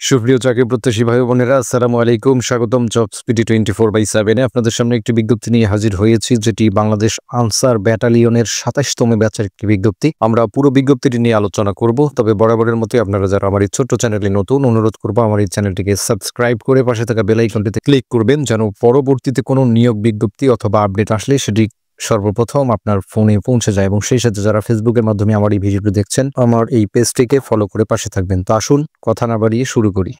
সুপ্রিয় চাকরি প্রত্যাশী ভাই বোনেরা, আসসালামু আলাইকুম। স্বাগতম জবস্পিডি 24/7 আপনাদের সামনে একটি বিজ্ঞপ্তি নিয়ে হাজির হয়েছি, যেটি বাংলাদেশ আনসার ব্যাটালিয়নের 27তম ব্যাচের একটি বিজ্ঞপ্তি। আমরা পুরো বিজ্ঞপ্তিটি নিয়ে আলোচনা করব, তবে বরাবরের মতোই আপনারা যারা আমার এই ছোট্ট চ্যানেলে নতুন, অনুরোধ করবো আমার এই চ্যানেলটিকে সাবস্ক্রাইব করে পাশে থাকা বেল আইকনটিতে ক্লিক করবেন, যেন পরবর্তীতে কোনো নিয়োগ বিজ্ঞপ্তি অথবা আপডেট আসলে সেটি সর্বপ্রথম আপনার ফোনে পৌঁছে যায়। এবং সেই সাথে যারা ফেসবুকের মাধ্যমে আমার এই ভিডিওটি দেখছেন, আমার এই পেজটিকে ফলো করে পাশে থাকবেন। তো আসুন কথা না বাড়িয়ে শুরু করি।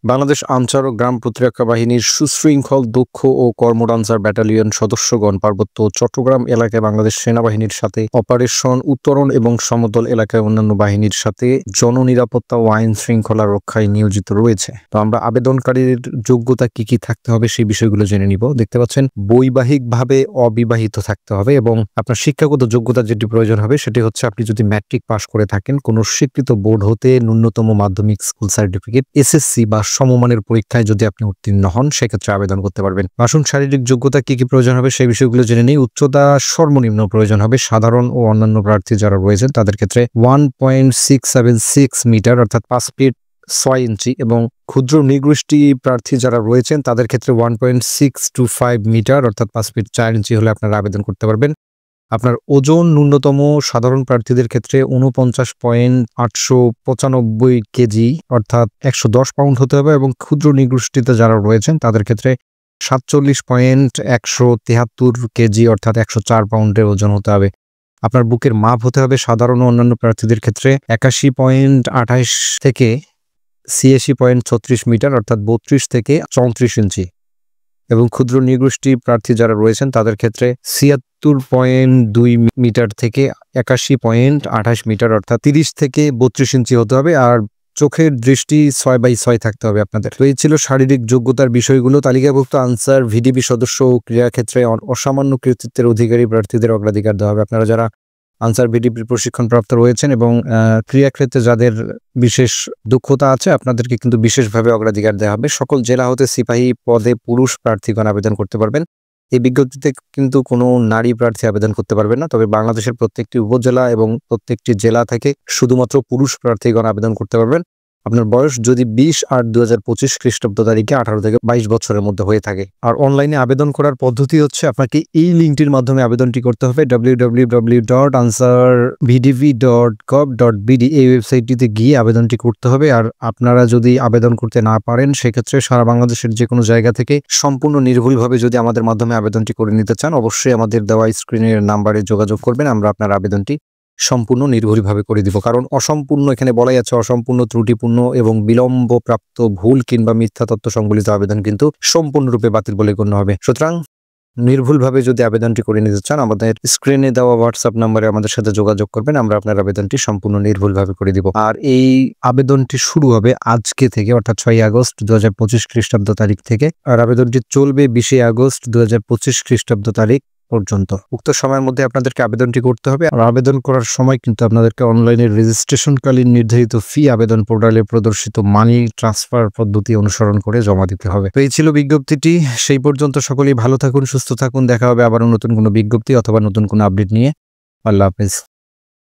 বাংলাদেশ আনসার ও গ্রাম প্রতিরক্ষা বাহিনীর সুশৃঙ্খল, দক্ষ ও কর্মডান্সার ব্যাটালিয়ন সদস্যগণ পার্বত্য চট্টগ্রাম এলাকায় বাংলাদেশ সেনাবাহিনীর সাথে অপারেশন উত্তরণ এবং সমতল এলাকায় অন্যান্য বাহিনীর সাথে জননিরাপত্তা ও আইন শৃঙ্খলা রক্ষায় নিয়োজিত রয়েছে। তো আমরা আবেদনকারীর যোগ্যতা কি কি থাকতে হবে সেই বিষয়গুলো জেনে নিব। দেখতে পাচ্ছেন, বৈবাহিকভাবে অবিবাহিত থাকতে হবে এবং আপনার শিক্ষাগত যোগ্যতা যেটি প্রয়োজন হবে সেটি হচ্ছে আপনি যদি ম্যাট্রিক পাস করে থাকেন, কোনো স্বীকৃত বোর্ড হতে ন্যূনতম মাধ্যমিক স্কুল সার্টিফিকেট, এসএসসি বা সমমানের পরীক্ষায় যদি আপনি উত্তীর্ণ হন, সেক্ষেত্রে আবেদন করতে পারবেন। আসুন শারীরিক যোগ্যতা কি কি প্রয়োজন হবে সেই বিষয়গুলো জেনে নিই। উচ্চতা সর্বনিম্ন প্রয়োজন হবে সাধারণ ও অন্যান্য প্রার্থী যারা রয়েছেন তাদের ক্ষেত্রে 1.676 মিটার অর্থাৎ 5 ফিট 6 ইঞ্চি, এবং ক্ষুদ্র নৃগোষ্ঠী প্রার্থী যারা রয়েছেন তাদের ক্ষেত্রে 1.625 মিটার অর্থাৎ 5 ফিট 4 ইঞ্চি হলে আপনারা আবেদন করতে পারবেন। আপনার ওজন ন্যূনতম সাধারণ প্রার্থীদের ক্ষেত্রে 49.895 কেজি অর্থাৎ 110 পাউন্ড হতে হবে, এবং ক্ষুদ্র নৃগোষ্ঠীতে যারা রয়েছেন তাদের ক্ষেত্রে 47.173 কেজি অর্থাৎ 104 পাউন্ডের ওজন হতে হবে। আপনার বুকের মাপ হতে হবে সাধারণ ও অন্যান্য প্রার্থীদের ক্ষেত্রে 81.28 থেকে 86.36 মিটার অর্থাৎ 32 থেকে 34 ইঞ্চি, এবং ক্ষুদ্র নৃগোষ্ঠী প্রার্থী যারা রয়েছেন তাদের ক্ষেত্রে 76.2 মিটার থেকে 81.28 মিটার অর্থাৎ 30 থেকে 32 ইঞ্চি হতে হবে। আর চোখের দৃষ্টি 6/6 থাকতে হবে আপনাদের। তো এই ছিল শারীরিক যোগ্যতার বিষয়গুলো। তালিকাভুক্ত আনসার, ভিডিপি সদস্য ও ক্রীড়াক্ষেত্রে অসামান্য কৃতিত্বের অধিকারী প্রার্থীদের অগ্রাধিকার দেওয়া হবে। আপনারা যারা আনসার ভিডিপির প্রশিক্ষণপ্রাপ্ত রয়েছেন এবং ক্রীড়াক্ষেত্রে যাদের বিশেষ দক্ষতা আছে, আপনাদেরকে কিন্তু বিশেষভাবে অগ্রাধিকার দেওয়া হবে। সকল জেলা হতে সিপাহী পদে পুরুষ প্রার্থীগণ আবেদন করতে পারবেন। এই বিজ্ঞপ্তিতে কিন্তু কোনো নারী প্রার্থী আবেদন করতে পারবেন না, তবে বাংলাদেশের প্রত্যেকটি উপজেলা এবং প্রত্যেকটি জেলা থেকে শুধুমাত্র পুরুষ প্রার্থীগণ আবেদন করতে পারবেন। আপনার বয়স যদি 20/8/2025 খ্রিস্টাব্দ তারিখে 18 থেকে 22 বছরের মধ্যে হয়ে থাকে। আর অনলাইনে আবেদন করার পদ্ধতি হচ্ছে, আপনাকে এই লিঙ্কটির মাধ্যমে আবেদনটি করতে হবে, www.ansarvdv.gov.bd এই ওয়েবসাইটটিতে গিয়ে আবেদনটি করতে হবে। আর আপনারা যদি আবেদন করতে না পারেন, সেক্ষেত্রে সারা বাংলাদেশের যে কোনো জায়গা থেকে সম্পূর্ণ নির্ভুলভাবে যদি আমাদের মাধ্যমে আবেদনটি করে নিতে চান, অবশ্যই আমাদের দেওয়া স্ক্রিনের নাম্বারে যোগাযোগ করবেন। আমরা আপনার আবেদনটি সম্পূর্ণ নির্ভুলভাবে করে দিব। কারণ অসম্পূর্ণ, এখানে বলাই আছে, অসম্পূর্ণ, ত্রুটিপূর্ণ এবং বিলম্বপ্রাপ্ত, ভুল কিংবা মিথ্যা তথ্য সংবলিত আবেদন কিন্তু সম্পূর্ণরূপে বাতিল বলে গণ্য হবে। সুতরাং নির্ভুলভাবে যদি আবেদনটি করে নিতে চান, আমাদের স্ক্রিনে দেওয়া হোয়াটসঅ্যাপ নাম্বারে আমাদের সাথে যোগাযোগ করবেন। আমরা আপনার আবেদনটি সম্পূর্ণ নির্ভুলভাবে করে দিব। আর এই আবেদনটি শুরু হবে আজকে থেকে, অর্থাৎ 6 আগস্ট 2025 খ্রিস্টাব্দ তারিখ থেকে, আর আবেদনটি চলবে 20 আগস্ট 2025 খ্রিস্টাব্দ তারিখ পর্যন্ত। উক্ত সময়ের মধ্যে আপনাদেরকে আবেদনটি করতে হবে। আর আবেদন করার সময় কিন্তু আপনাদেরকে অনলাইনে রেজিস্ট্রেশনকালীন নির্ধারিত ফি আবেদন পোর্টালে প্রদর্শিত মানি ট্রান্সফার পদ্ধতি অনুসরণ করে জমা দিতে হবে। তো এই ছিল বিজ্ঞপ্তিটি। সেই পর্যন্ত সকলেই ভালো থাকুন, সুস্থ থাকুন। দেখা হবে আবারও নতুন কোনো বিজ্ঞপ্তি অথবা নতুন কোনো আপডেট নিয়ে। আল্লাহ হাফেজ।